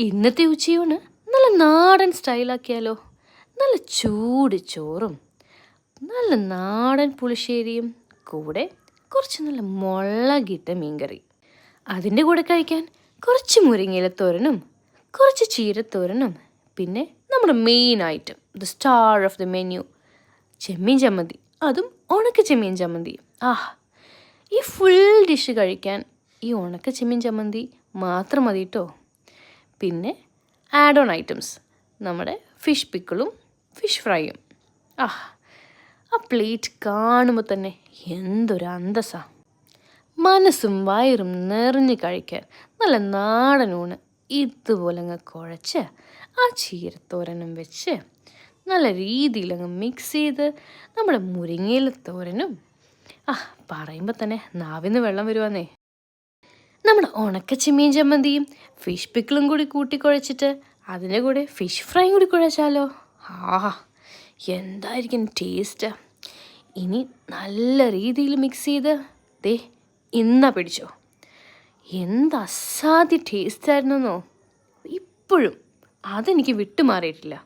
ഇന്നത്തെ ഉച്ചയൂണ് നല്ല നാടൻ സ്റ്റൈലാക്കിയാലോ? നല്ല ചൂട് ചോറും നല്ല നാടൻ പുളിശ്ശേരിയും കൂടെ കുറച്ച് നല്ല മുളകിട്ട മീൻകറി. അതിൻ്റെ കൂടെ കഴിക്കാൻ കുറച്ച് മുരിങ്ങയില തോരനും കുറച്ച് ചീരത്തോരനും പിന്നെ നമ്മുടെ main item, the star of the menu, ചെമ്മീൻ ചമ്മന്തി. അതും ഉണക്ക ചെമ്മീൻ ചമ്മന്തി. ഈ ഫുൾ ഡിഷ് കഴിക്കാൻ ഈ ഉണക്ക ചെമ്മീൻ ചമ്മന്തി മാത്രം മതി കേട്ടോ. പിന്നെ ആഡ് ഓൺ ഐറ്റംസ് നമ്മുടെ ഫിഷ് പിക്കിളും ഫിഷ് ഫ്രൈയും. ആ പ്ലേറ്റ് കാണുമ്പോൾ തന്നെ എന്തൊരു അന്തസ്സാ. മനസ്സും വയറും നിറഞ്ഞ് കഴിക്കാൻ നല്ല നാടൻ ഊണ് ഇതുപോലെ അങ്ങ് കുഴച്ച് ആ ചീരത്തോരനും വെച്ച് നല്ല രീതിയിൽ അങ്ങ് മിക്സ് ചെയ്ത് നമ്മുടെ മുരിങ്ങയില തോരനും. പറയുമ്പോൾ തന്നെ നാവിന്ന് വെള്ളം വരുവാന്നേ. നമ്മുടെ ഉണക്ക ചെമ്മീൻ ചമ്മന്തിയും ഫിഷ് പിക്കിളും കൂടി കൂട്ടിക്കുഴച്ചിട്ട് അതിൻ്റെ കൂടെ ഫിഷ് ഫ്രൈയും കൂടി കുഴച്ചാലോ? എന്തായിരിക്കും ടേസ്റ്റ്. ഇനി നല്ല രീതിയിൽ മിക്സ് ചെയ്ത് ഇന്നാ പിടിച്ചോ. എന്ത് അസാധ്യ ടേസ്റ്റ് ആയിരുന്നെന്നോ. ഇപ്പോഴും അതെനിക്ക് വിട്ടുമാറിയിട്ടില്ല.